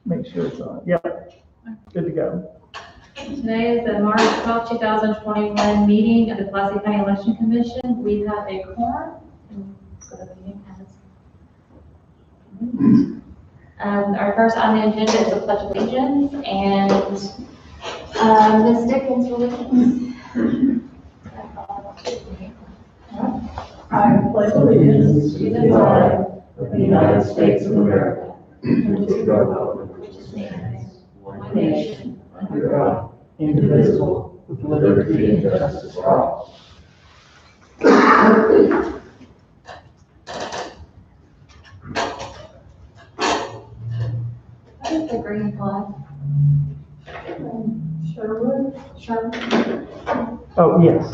make sure it's on. Yep, good to go. Today is the March 12, 2021 meeting of the Pulaski County Election Commission. We have a quorum, so the meeting has. Our first on the agenda is the Pledge of Allegiance, and Ms. Dickens will lead I pledge allegiance to the flag of the United States of America and to the republic which stands one nation under God, indivisible, with liberty and justice for all. What is the green flag? Sherwood? Oh, yes,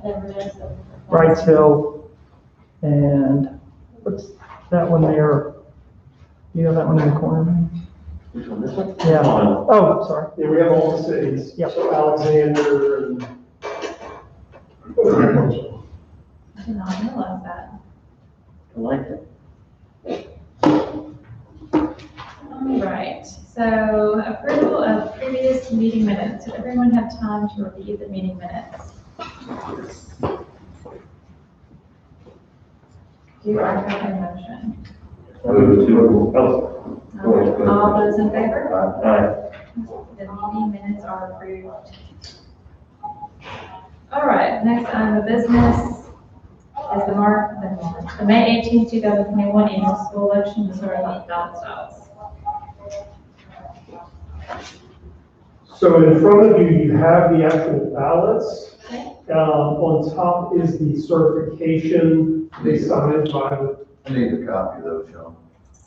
Whatever it is. Wrights Hill, and what's that one there? You know that one in the corner? Which one, this one? Yeah. Oh, sorry. Yeah, we have all the cities. Yep. So Alexander and. I did not realize that. I like it. All right, so approval of previous meeting minutes. Did everyone have time to review the meeting minutes? Do I have a motion? All those in favor? Aye. The meeting minutes are approved. All right, next item of business is the May 18, 2021 annual school election, Missouri ballot styles. So in front of you, you have the actual ballots. On top is the certification they signed by I need a copy of those, Sean.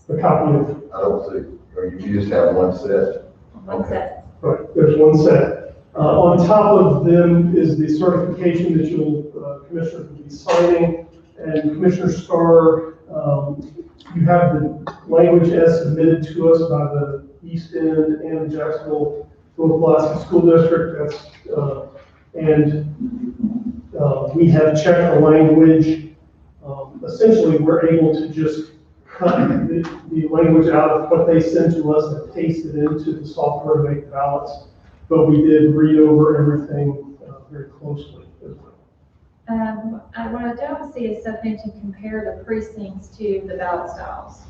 the copy of, I don't see, or you just have one set? One set. right, there's one set. On top of them is the certification that you'll, commissioners will be signing. And Commissioner Starr, you have the language as submitted to us by the East End and Jacksonville Pulaski School District. That's, we have checked the language. Essentially, we're able to just cut the language out of what they send to us and paste it into the software to make ballots. But we did read over everything very closely as well. What I don't see is something to compare the precincts to the ballot styles.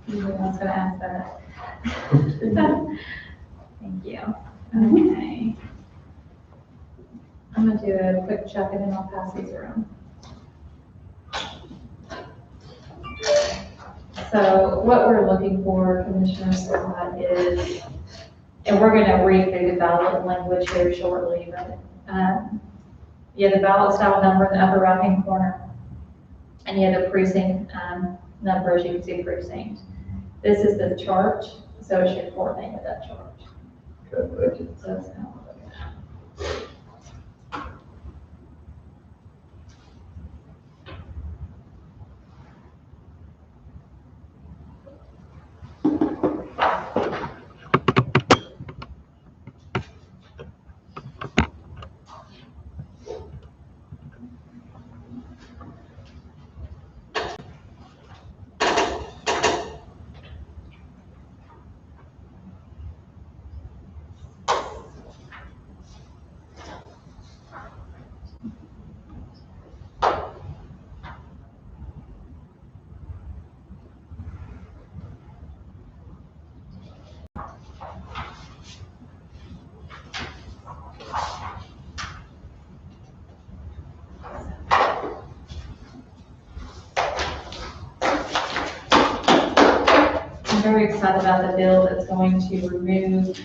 Anyone's gonna ask that? Thank you. Okay. I'm gonna do a quick check and then I'll pass these around. So what we're looking for, Commissioner Scott, is, and we're gonna read through the ballot language here shortly, but, yeah, the ballot style number in the upper right-hand corner. And you have the precinct, number, as you can see, precinct. This is the chart, so it should coordinate with that chart. Okay, thank you. So that's how we're looking at it. I'm very excited about the bill that's going to remove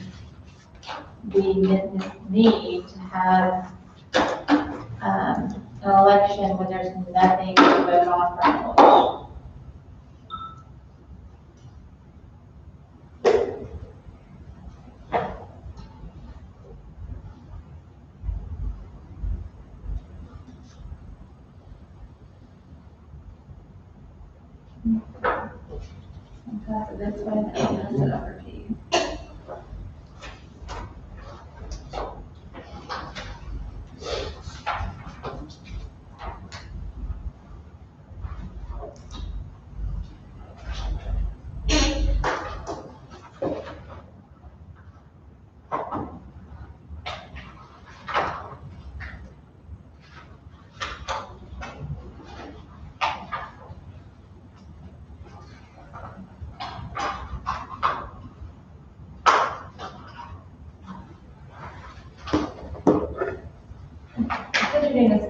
the need to have an election when there's nothing to vote on for an election. Pass it this way, and then I'll pass it over to you.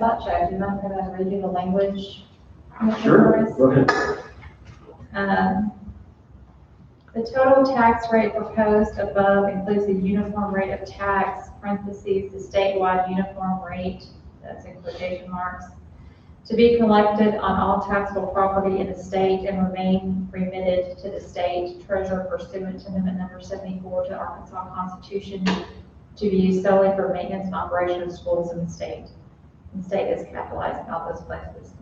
spot check. Do you mind if I redo the language? Sure, go ahead. The total tax rate proposed above includes the uniform rate of tax, parentheses, the statewide uniform rate, that's in quotation marks, to be collected on all taxable property in the state and remain remitted to the state treasurer pursuant to Amendment Number 74 to Arkansas Constitution to be used solely for maintenance and operation of schools in the state. And state is capitalized in all those places.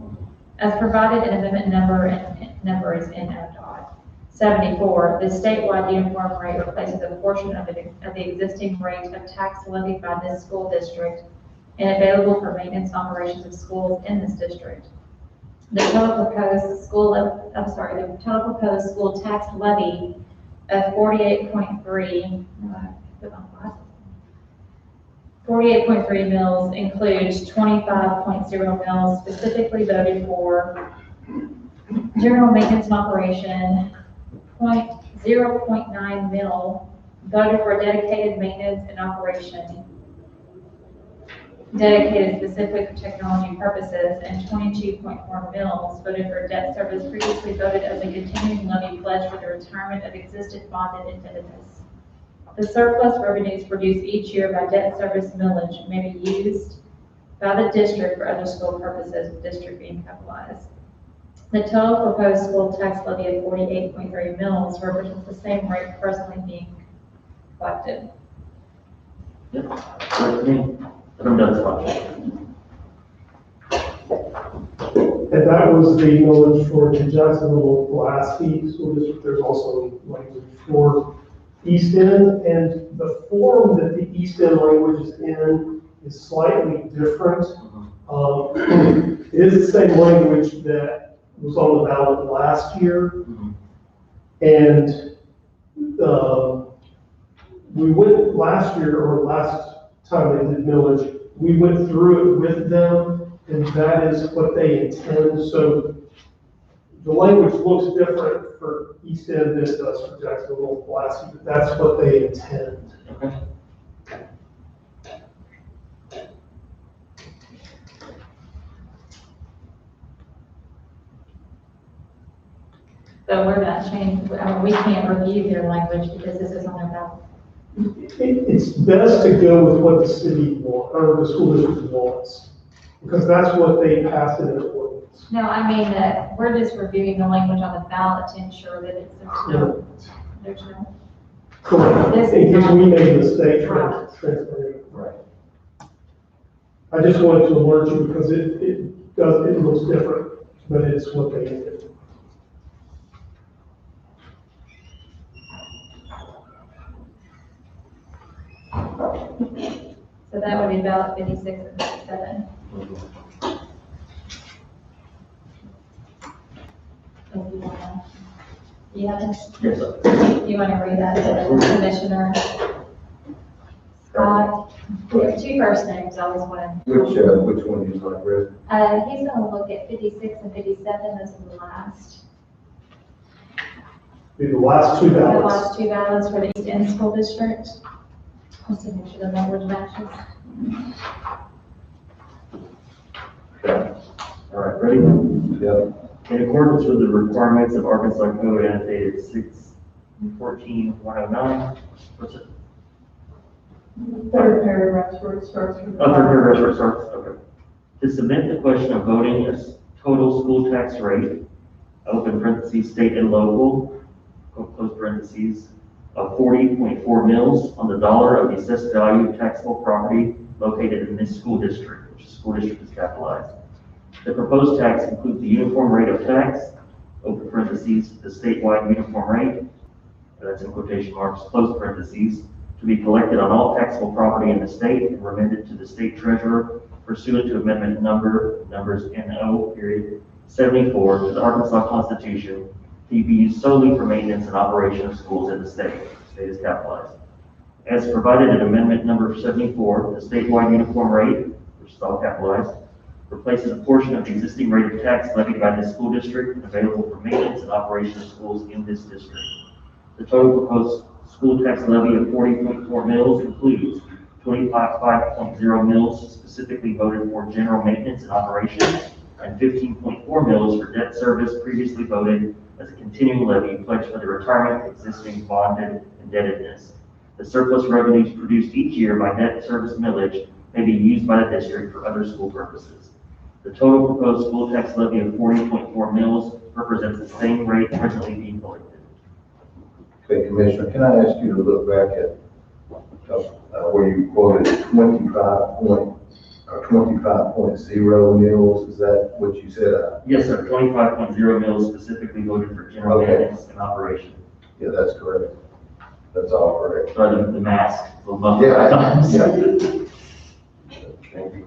As provided in Amendment Number, and number is in ODOT. 74, the statewide uniform rate replaces a portion of the existing rate of tax levied by this school district and available for maintenance and operations of schools in this district. The total proposed school tax levy of 48.3 mils includes 25.0 mils specifically voted for general maintenance and operation, 0.9 mil voted for dedicated maintenance and operation, dedicated specifically for technology purposes, and 22.4 mils voted for debt service previously voted as a continuing levy pledge for the retirement of existing bonded indebtedness. The surplus revenues produced each year by debt service millage may be used by the district for other school purposes, with district being capitalized. The total proposed school tax levy of 48.3 mils represents the same rate presently being collected. Yep, works for me. I'm done spot check. And that was the millage for the Jacksonville Pulaski School District. There's also language for East End, and the form that the East End language is in is slightly different. It is the same language that was on the ballot last year. And we went last year, or last time they did millage, we went through it with them, and that is what they intend. So the language looks different for East End than it does for Jacksonville, Pulaski, but that's what they intend. Okay. So we're not changing, we can't review their language because this is on their ballot. It's best to go with what the city wants, or the school district wants, because that's what they passed in their ordinance. No, I mean that we're just reviewing the language on the ballot to ensure that there's no. Correct. This is In case not- we made a mistake, Right. transferring. Right. I just wanted to alert you because it looks different, but it's what they did. So that would be ballot 56 and 57. If you wanna, you have this? Yes, sir. You want to read that to the commissioner? Scott, we have two first names, I always want Which one do you like, Red? to. He's going to look at 56 and 57, those are the last. Be the last two The ballots. last two ballots for the East End School District. Let's see, make sure the language matches. All right, ready? Yep. In accordance with the requirements of Arkansas Code annotated 614-109, what's it? Third paragraph where it starts from. Oh, third paragraph where it starts, okay. To submit the question of voting a total school tax rate, open parentheses, state and local, close parentheses, of 40.4 mils on the dollar of the assessed value of taxable property located in this school district, which the school district is capitalized. The proposed tax includes the uniform rate of tax, open parentheses, the statewide uniform rate, that's in quotation marks, close parentheses, to be collected on all taxable property in the state and remitted to the state treasurer pursuant to amendment numbers NO period 74 to the Arkansas Constitution to be used solely for maintenance and operation of schools in the state. The state is capitalized. As provided in amendment number 74, the statewide uniform rate, which is all capitalized, replaces a portion of the existing rate of tax levied by this school district and available for maintenance and operation of schools in this district. The total proposed school tax levy of 40.4 mils includes 25.0 mils specifically voted for general maintenance and operations, and 15.4 mils for debt service previously voted as a continuing levy pledged for the retirement of existing bonded indebtedness. The surplus revenues produced each year by debt service millage may be used by the district for other school purposes. The total proposed school tax levy of 40.4 mils represents the same rate presently being collected. Okay, Commissioner, can I ask you to look back at where you quoted 25.0 mils? Is that what you said? Yes, sir. 25.0 mils specifically voted for general Okay. maintenance and operation. Yeah, that's correct. That's all correct. Sorry, the mask. Yeah. Thank you.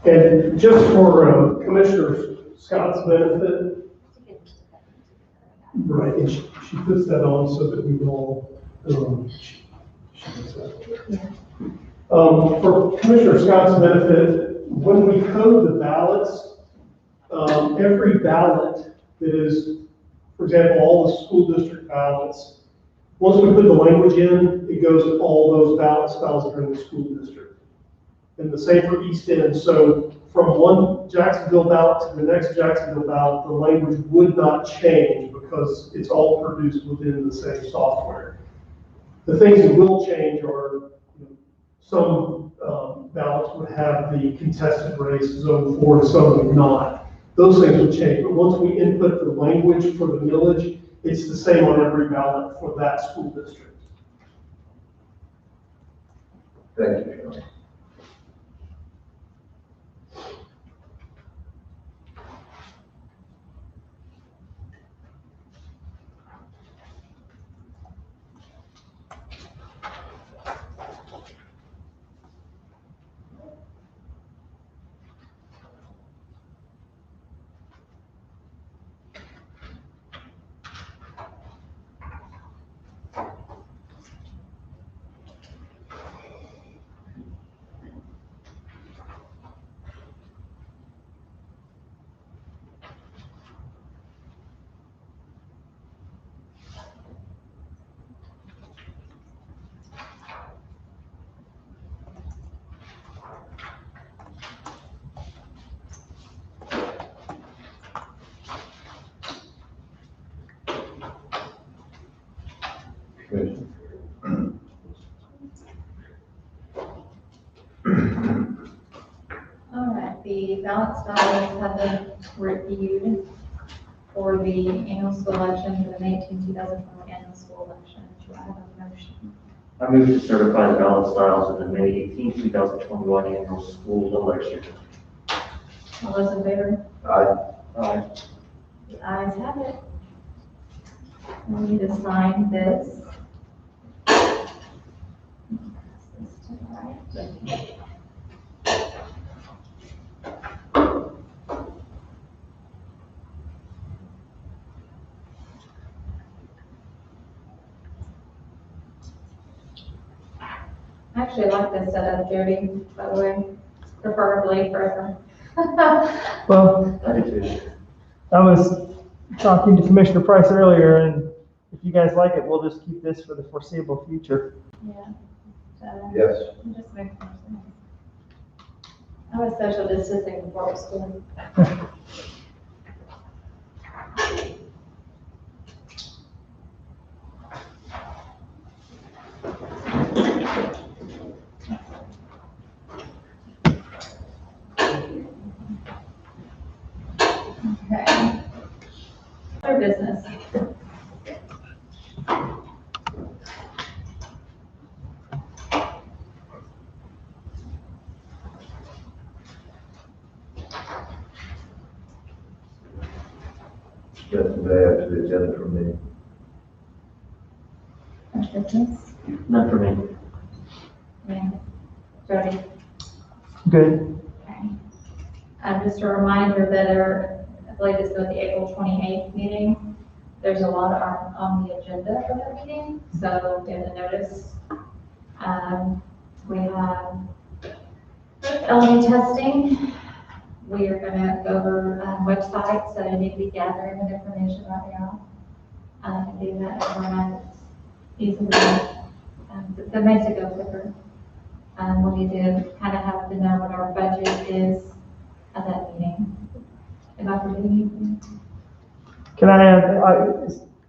And just for Commissioner Scott's benefit, right, and she puts that on so that we all, she does that. For Commissioner Scott's benefit, when we code the ballots, every ballot that is, for example, all the school district ballots, once we put the language in, it goes to all those ballot styles that are in the school district. And the same for East End. So from one Jacksonville ballot to the next Jacksonville ballot, the language would not change because it's all produced within the same software. The things that will change are, some ballots would have the contested race zone 4, some would not. Those things would change, but once we input the language for the millage, it's the same on every ballot for that school district. Thank you, Sean. All right, the ballot styles have been reviewed for the annual school election for the 2020 annual school election. Do I have a motion? I move to certify the ballot styles of the May 18, 2021 annual school election. All those in favor? Aye. The ayes have it. We need to sign this. I actually like this setup, Jody, by the way, preferably forever. Well, I do too. I was talking to Commissioner Price earlier, and if you guys like it, we'll just keep this for the foreseeable future. Yeah. So, Yes. it just makes more sense. I was social distancing before school. Okay. Other business. Nothing to add to the agenda from me. Other business. None for me. Yeah. Jody. Good. Okay. Just a reminder that I believe this was the April 28th meeting. There's a lot on the agenda for that meeting, so in the notice, we have LD testing, we are gonna go over, websites, so you need to be gathering the information right now. And do that in a format that's easily, that makes it go quicker. We need to kind of have to know what our budget is at that meeting. If I forget anything. Can I add,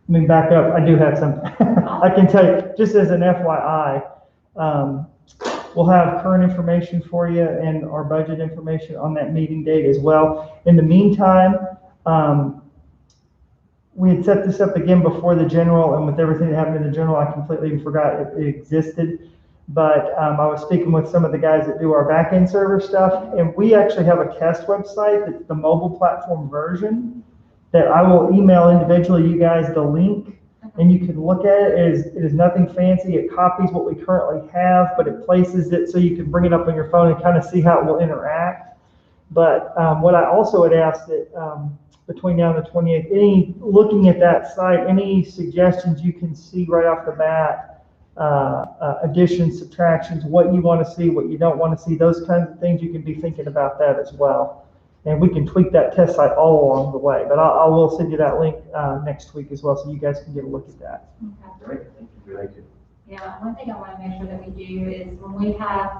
let me back up, I do have something. I can tell you, just as an FYI, we'll have current information for you and our budget information on that meeting date as well. In the meantime, we had set this up again before the general, and with everything that happened in the general, I completely forgot it existed. But I was speaking with some of the guys that do our back-end server stuff, and we actually have a test website that's the mobile platform version that I will email individually you guys the link, and you can look at it. It is nothing fancy. It copies what we currently have, but it places it so you can bring it up on your phone and kind of see how it will interact. But what I would had asked that between now and the 28th, looking at that site, any suggestions you can see right off the bat, additions, subtractions, what you want to see, what you don't want to see, those kinds of things, you can be thinking about that as well. And we can tweak that test site all along the way, but I will send you that link next week as well, so you guys can get a look at that. Okay. Great, thank you. Yeah, one thing I want to make sure that we do is when we have,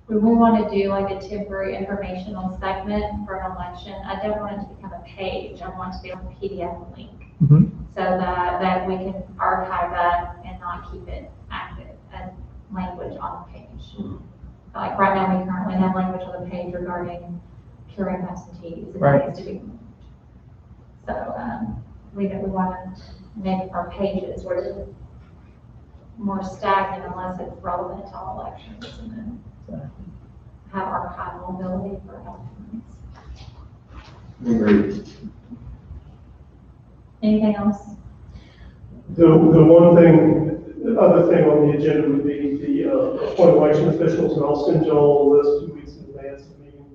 when we want to do like a temporary informational segment for an election, I don't want it to become a page. I want it to be like a PDF link. Mm-hmm. So that we can archive that and not keep it active as language on the page. Like right now, we currently have language on the page regarding curing absentees, and that needs to be moved. So, we want to make our pages where they're more stagnant unless it's relevant to all elections, and then have archival ability for documents. Agreed. Anything else? The other thing on the agenda would be the appoint election officials, and I'll send you all a list 2 weeks in advance of the meeting.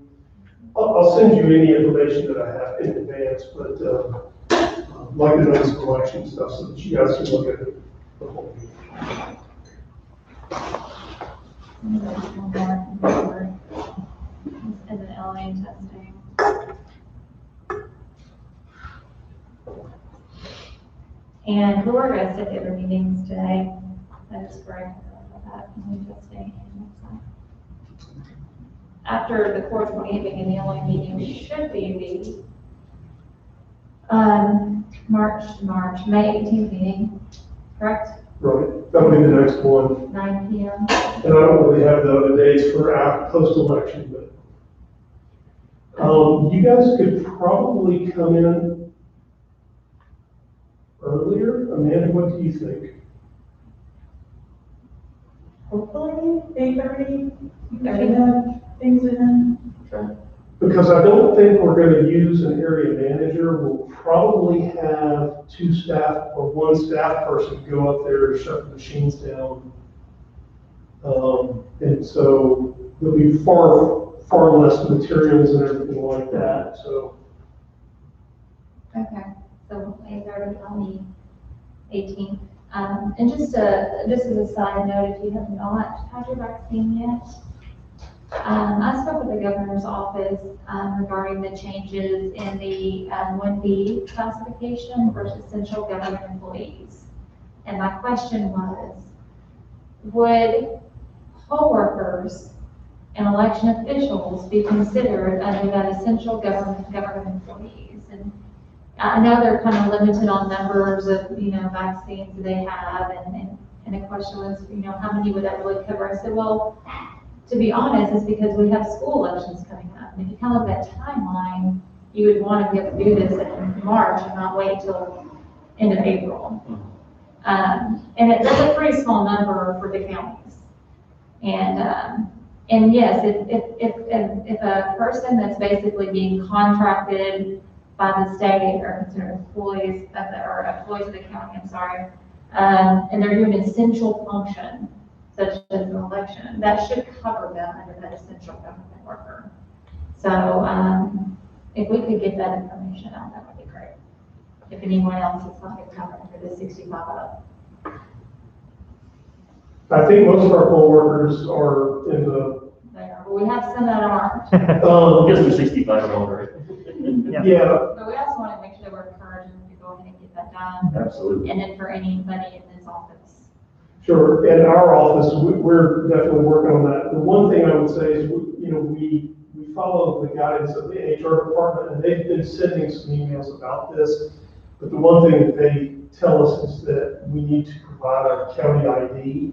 I'll send you any information that I have in advance, but I'd like to know some election stuff so that you guys can look at it before. And then LA testing. And who are going to set the other meetings today? That is correct. That testing. After the 4/28 meeting, the only meeting should be the May 18th meeting, correct? Right, that would be the next one. 9 p.m. And I don't really have the other days for post-election, but you guys could probably come in earlier. Amanda, what do you think? Hopefully, 8:30, you can have things in. Because I don't think we're going to use an area manager. We'll probably have two staff or one staff person go up there to shut the machines down. And so there'll be far less materials and everything like that, so. Okay, so 8:30 on the 18th. And just as a side note, if you have not had your vaccine yet, I spoke with the governor's office regarding the changes in the 1B classification versus essential government employees. And my question was, would poll workers and election officials be considered under that essential government employees? And I know they're kind of limited on numbers of, vaccines they have, and the question was, how many would that really cover? I said, well, to be honest, it's because we have school elections coming up. And if you kind of look at that timeline, you would want to be able to do this in March and not wait until end of April. And that's a pretty small number for the counties. And yes, if a person that's basically being contracted by the state or considered employees of the county, and they're doing an essential function, such as an election, that should cover them under that essential government worker. So if we could get that information out, that would be great. If anyone else is not covered under the 65 up. I think most of our poll workers are in the They are. but we have some that aren't. I guess we're 65 and older. Yeah, But we also want to make sure that we're encouraging them to go ahead and get that done. Absolutely. And then for anybody in this office. sure. In our office, we're definitely working on that. The one thing I would say is, we follow the guidance of the HR department, and they've been sending some emails about this. But the one thing that they tell us is that we need to provide our county ID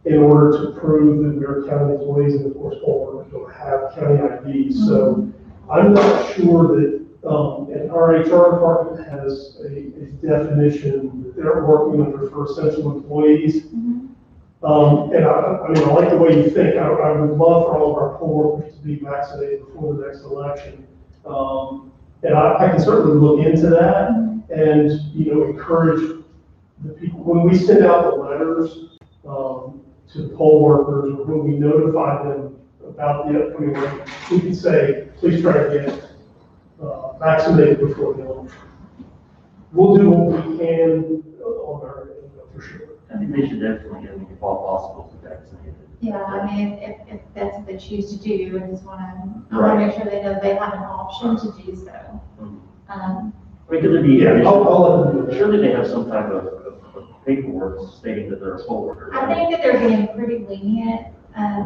in order to prove that we're county employees, and of course, all workers don't have county IDs. So I'm not sure that, and our HR department has a definition that they're working under for essential employees. And I mean, I like the way you think. I would love for all of our poll workers to be vaccinated before the next election. And I can certainly look into that and, encourage the people, when we send out the letters, to the poll workers, or when we notify them about the upcoming election, we can say, please try to get, vaccinated before the election. We'll do what we can on our end, for sure. I think they should definitely, if all possible, be vaccinated. Yeah, I mean, if that's what they choose to do, I just want to Right. make sure they know they have an option to do so. I mean, could there be, Yeah, I'll let them do that. surely they have some type of paperwork stating that they're a poll worker. I think that they're being pretty lenient,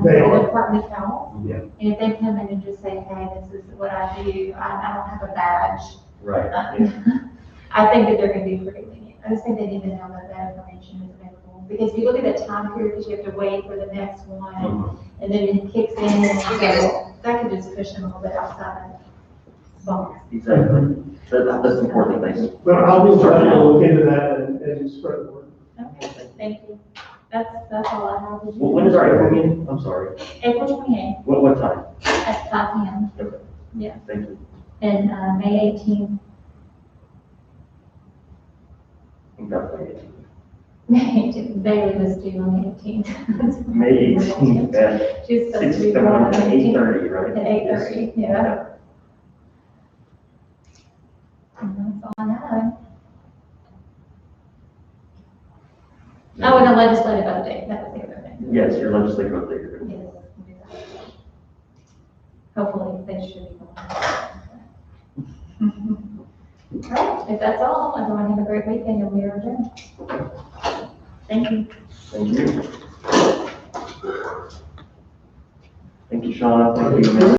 They with are. the Department of Health. Yeah. And if they come in and just say, hey, this is what I do, I don't have a badge. Right. I think that they're gonna be pretty lenient. I just think they need to know that that information is available. Because if you look at that time period, because you have to wait for the next one, and then it kicks in, and so that could just push them a little bit outside the box. Exactly. That's important that they. But I'll be trying to look into that and spread the word. Okay, thank you. That's all I have. Well, when is our April meeting? I'm sorry. April 28th What time? at 5 p.m. Okay. Yeah. Thank you. And May 18th, May 18th, Bailey was due on the 18th. May 18th at She's supposed to be 6, born on the 18th. 8:30, right? At 8:30, yeah. And that's all I have. Oh, and a legislative update, that was the other thing. Yes, your legislative update. Yes, we'll do that. Hopefully, they should be going. All right, if that's all, everyone have a great weekend, and we are adjourned. Thank you. Thank you. Thank you, Shauna. Thank you, Amanda.